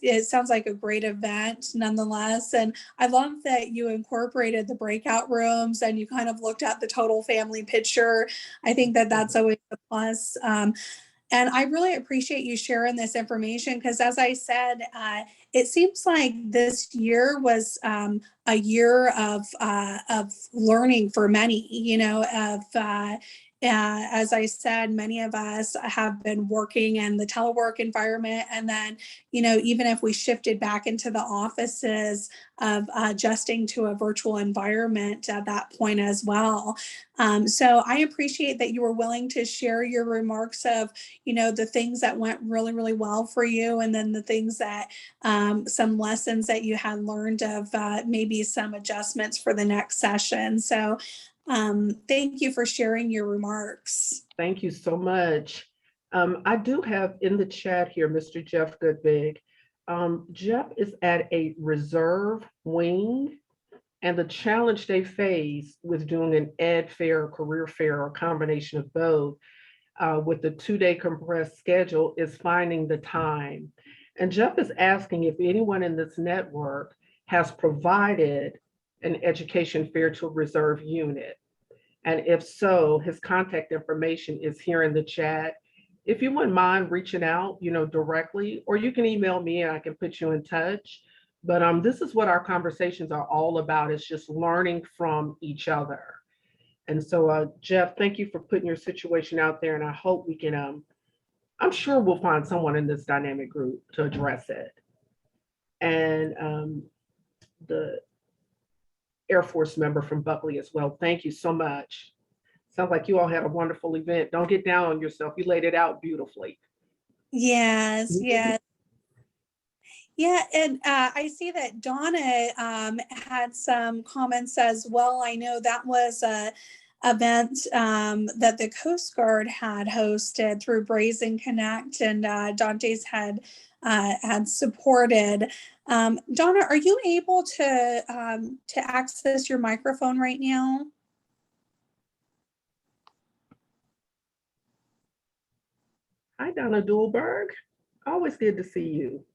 Speaker 4: it sounds like a great event nonetheless. And I love that you incorporated the breakout rooms and you kind of looked at the total family picture. I think that that's always a plus. And I really appreciate you sharing this information because, as I said, it seems like this year was a year of learning for many, as I said, many of us have been working in the telework environment. And then, even if we shifted back into the offices, of adjusting to a virtual environment at that point as well. So I appreciate that you were willing to share your remarks of, the things that went really, really well for you. And then the things that, some lessons that you had learned of maybe some adjustments for the next session. So Thank you for sharing your remarks.
Speaker 2: Thank you so much. I do have in the chat here, Mr. Jeff Goodbig. Jeff is at a reserve wing, and the challenge they face with doing an ed fair, career fair, or combination of both with the 2-day compressed schedule is finding the time. And Jeff is asking if anyone in this network has provided an education fair to a reserve unit. And if so, his contact information is here in the chat. If you wouldn't mind reaching out, directly, or you can email me and I can put you in touch. But this is what our conversations are all about, is just learning from each other. And so, Jeff, thank you for putting your situation out there. And I hope we can, I'm sure we'll find someone in this dynamic group to address it. And the Air Force member from Buckley as well. Thank you so much. Sounds like you all had a wonderful event. Don't get down on yourself. You laid it out beautifully.
Speaker 4: Yes, yes. Yeah, and I see that Donna had some comments as well. I know that was a event that the Coast Guard had hosted through Brazen Connect, and Dante's had supported. Donna, are you able to access your microphone right now?
Speaker 2: Hi, Donna Duhlberg. Always good to see you.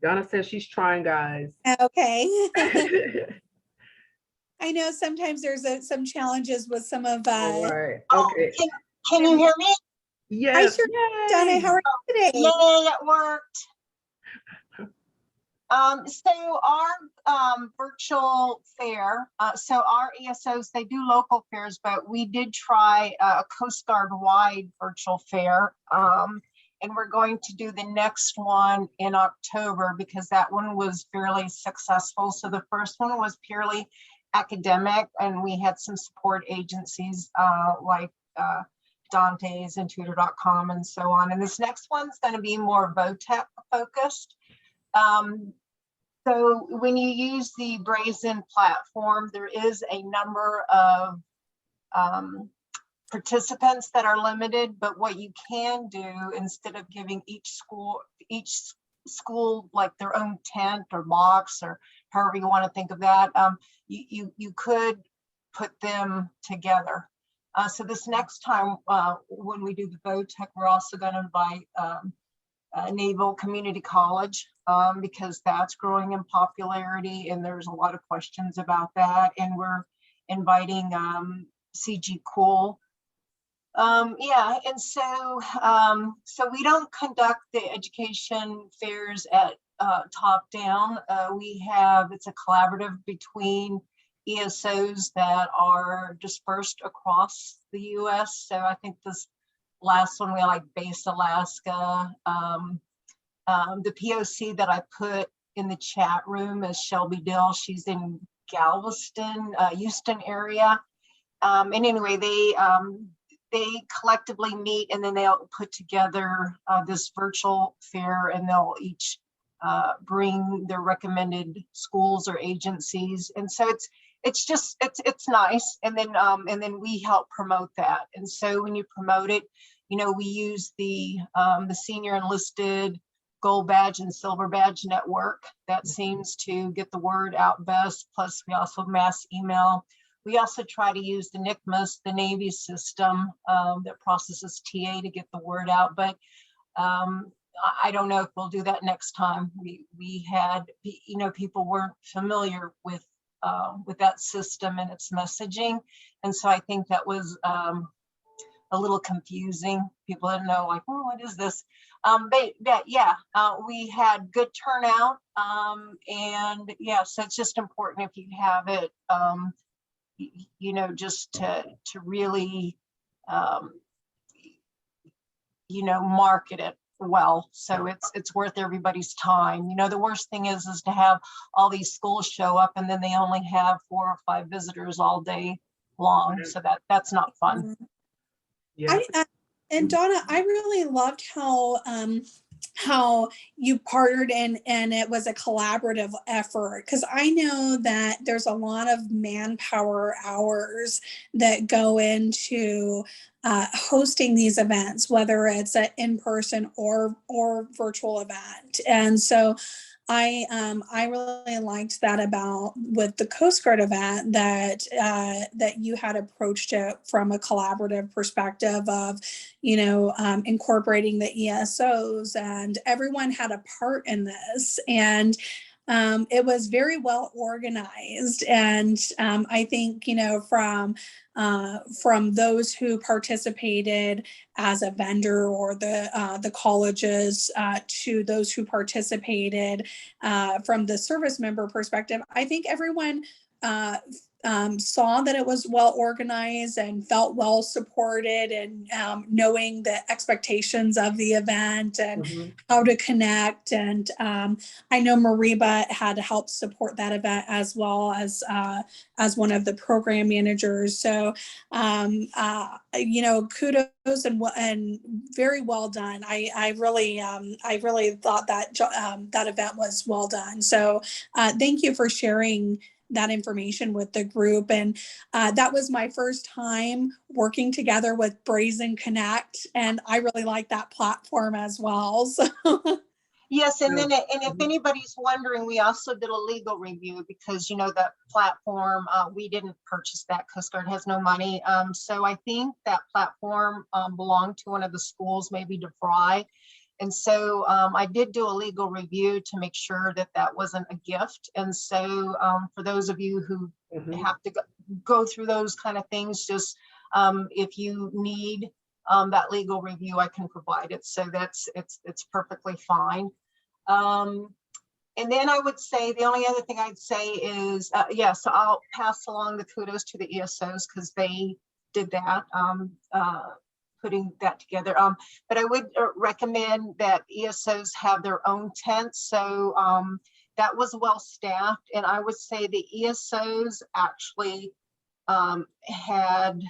Speaker 2: Donna says she's trying, guys.
Speaker 4: Okay. I know sometimes there's some challenges with some of.
Speaker 2: All right. Okay.
Speaker 7: Can you hear me?
Speaker 2: Yes.
Speaker 4: Hi, sure. Donna, how are you today?
Speaker 7: Yay, it worked. So our virtual fair, so our ESOs, they do local fairs, but we did try a Coast Guard wide virtual fair. And we're going to do the next one in October because that one was fairly successful. So the first one was purely academic, and we had some support agencies like Dante's and Tutor.com and so on. And this next one's going to be more VOTEC focused. So when you use the Brazen platform, there is a number of participants that are limited, but what you can do, instead of giving each school like their own tent or box or however you want to think of that, you could put them together. So this next time when we do the VOTEC, we're also going to invite Naval Community College because that's growing in popularity and there's a lot of questions about that. And we're inviting CG Cool. Yeah, and so so we don't conduct the education fairs at top down. It's a collaborative between ESOs that are dispersed across the US. So I think this last one we had like Base Alaska. The POC that I put in the chat room is Shelby Dill. She's in Galveston, Houston area. And anyway, they collectively meet and then they'll put together this virtual fair, and they'll each bring their recommended schools or agencies. And so it's nice. And then we help promote that. And so when you promote it, we use the senior enlisted gold badge and silver badge network. That seems to get the word out best. Plus we also mass email. We also try to use the NCMES, the Navy system that processes TA to get the word out. But I don't know if we'll do that next time. We had, people weren't familiar with that system and its messaging. And so I think that was a little confusing. People didn't know, like, oh, what is this? But yeah, we had good turnout. And yeah, so it's just important if you have it, just to really, market it well. So it's worth everybody's time. The worst thing is to have all these schools show up and then they only have 4 or 5 visitors all day long. So that's not fun.
Speaker 2: Yeah.
Speaker 4: And Donna, I really loved how you partnered and it was a collaborative effort, because I know that there's a lot of manpower hours that go into hosting these events, whether it's an in-person or virtual event. And so I really liked that about with the Coast Guard event, that that you had approached it from a collaborative perspective of, incorporating the ESOs, and everyone had a part in this. And it was very well organized. And I think, from those who participated as a vendor, or the colleges, to those who participated from the service member perspective, I think everyone saw that it was well organized and felt well supported, and knowing the expectations of the event and
Speaker 2: Mhm.
Speaker 4: how to connect. And I know Mariba had to help support that event as well as one of the program managers. So kudos and very well done. I really thought that that event was well done. So thank you for sharing that information with the group. And that was my first time working together with Brazen Connect, and I really like that platform as well. So
Speaker 7: Yes, and then, and if
Speaker 2: Mhm.
Speaker 7: anybody's wondering, we also did a legal review, because that platform, we didn't purchase that. Coast Guard has no money. So I think that platform belonged to one of the schools, maybe DeVry. And so I did do a legal review to make sure that that wasn't a gift. And so for those of you who
Speaker 2: Mhm.
Speaker 7: have to go through those kind of things, just if you need that legal review, I can provide it. So it's perfectly fine. And then I would say the only other thing I'd say is, yes, I'll pass along the kudos to the ESOs, because they did that, putting that together. But I would recommend that ESOs have their own tents. So that was well staffed. And I would say the ESOs actually had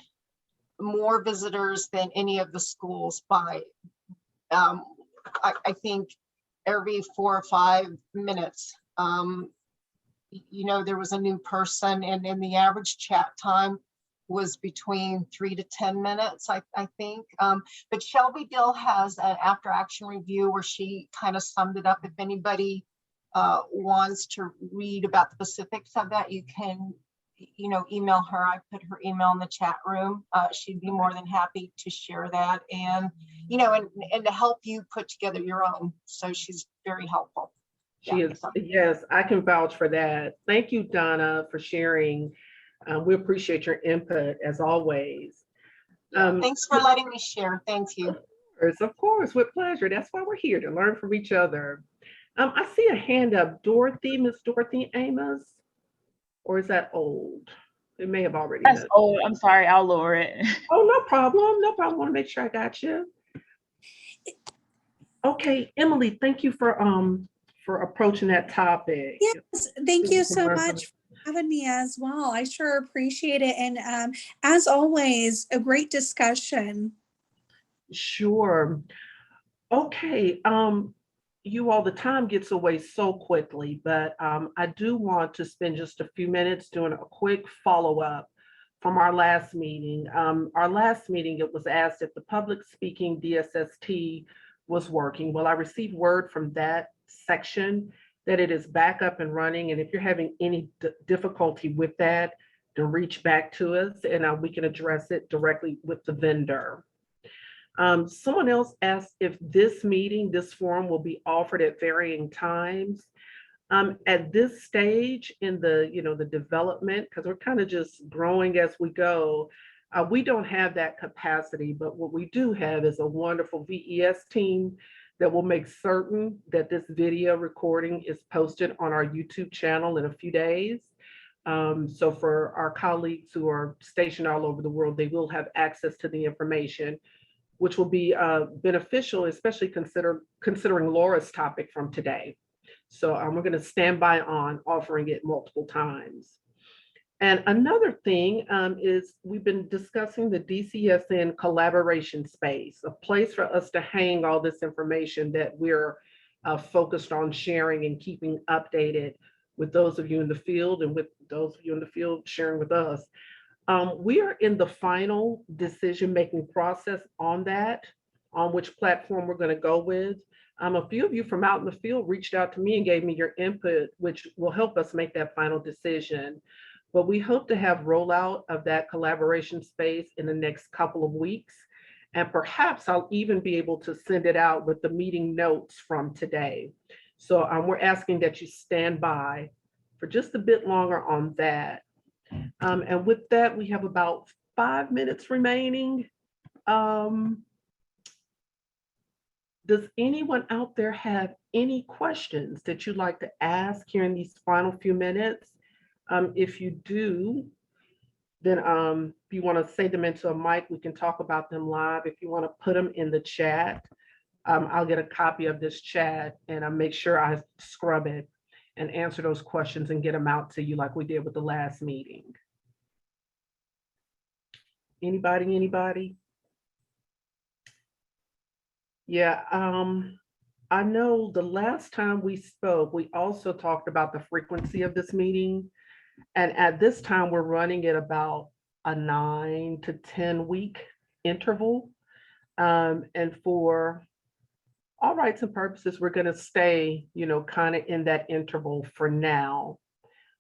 Speaker 7: more visitors than any of the schools by, I think, every 4 or 5 minutes. There was a new person, and then the average chat time was between 3 to 10 minutes, I think. But Shelby Dill has an after action review where she kind of summed it up. If anybody wants to read about the specifics of that, you can email her. I put her email in the chat room. She'd be more than happy to share that, and and to help you put together your own. So she's very helpful.
Speaker 2: She is, yes, I can vouch for that. Thank you, Donna, for sharing. We appreciate your input as always.
Speaker 7: Thanks for letting me share. Thank you.
Speaker 2: Of course, with pleasure. That's why we're here, to learn from each other. I see a hand up. Dorothy, Miss Dorothy Amos, or is that old? It may have already
Speaker 6: That's
Speaker 2: been.
Speaker 6: old. I'm sorry, I'll lower it.
Speaker 2: Oh, no problem. No problem. I want to make sure I got you. Okay, Emily, thank you for approaching that topic.
Speaker 4: yes, thank you so much for having me as well. I sure appreciate it. And as always, a great discussion.
Speaker 2: Sure. Okay. You all, the time gets away so quickly, but I do want to spend just a few minutes doing a quick follow-up from our last meeting. Our last meeting, it was asked if the public speaking DSST was working. Well, I received word from that section that it is back up and running. And if you're having any difficulty with that, to reach back to us, and we can address it directly with the vendor. Someone else asked if this meeting, this forum, will be offered at varying times. At this stage in the, the development, because we're kind of just growing as we go, we don't have that capacity, but what we do have is a wonderful VES team that will make certain that this video recording is posted on our YouTube channel in a few days. So for our colleagues who are stationed all over the world, they will have access to the information, which will be beneficial, especially considering Laura's topic from today. So we're going to stand by on offering it multiple times. And another thing is we've been discussing the DCSN collaboration space, a place for us to hang all this information that we're focused on sharing and keeping updated with those of you in the field and with those of you in the field sharing with us. We are in the final decision-making process on that, on which platform we're going to go with. A few of you from out in the field reached out to me and gave me your input, which will help us make that final decision. But we hope to have rollout of that collaboration space in the next couple of weeks. And perhaps I'll even be able to send it out with the meeting notes from today. So we're asking that you stand by for just a bit longer on that. And with that, we have about 5 minutes remaining. Does anyone out there have any questions that you'd like to ask here in these final few minutes? If you do, then if you want to say them into a mic, we can talk about them live. If you want to put them in the chat, I'll get a copy of this chat and I'll make sure I scrub it and answer those questions and get them out to you like we did with the last meeting. Anybody? Yeah, I know the last time we spoke, we also talked about the frequency of this meeting. And at this time, we're running at about a 9 to 10 week interval. And for all rights and purposes, we're going to stay, kind of in that interval for now.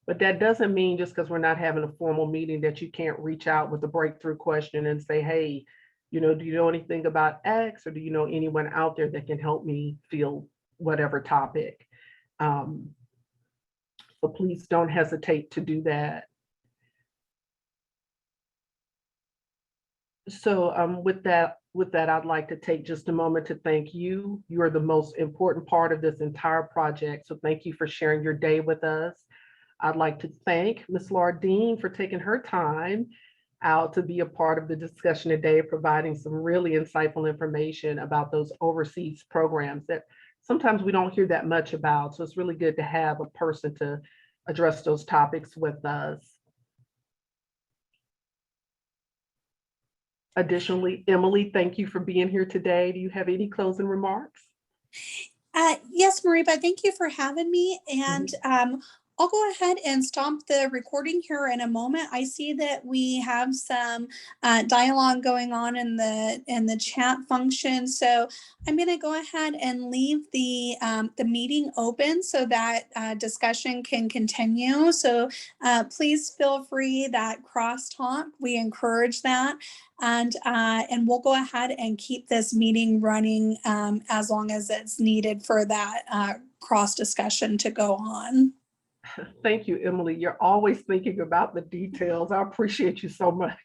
Speaker 2: But that doesn't mean just because we're not having a formal meeting that you can't reach out with a breakthrough question and say, hey, do you know anything about X, or do you know anyone out there that can help me field whatever topic? So please don't hesitate to do that. So with that, I'd like to take just a moment to thank you. You are the most important part of this entire project. So thank you for sharing your day with us. I'd like to thank Ms. Lardine for taking her time out to be a part of the discussion today, providing some really insightful information about those overseas programs that sometimes we don't hear that much about. So it's really good to have a person to address those topics with us. Additionally, Emily, thank you for being here today. Do you have any closing remarks?
Speaker 4: Yes, Mariba, thank you for having me. And I'll go ahead and stop the recording here in a moment. I see that we have some dialogue going on in the chat function. So I'm going to go ahead and leave the meeting open so that discussion can continue. So please feel free that crosstalk. We encourage that. And we'll go ahead and keep this meeting running as long as it's needed for that cross discussion to go on.
Speaker 2: Thank you, Emily. You're always thinking about the details. I appreciate you so much.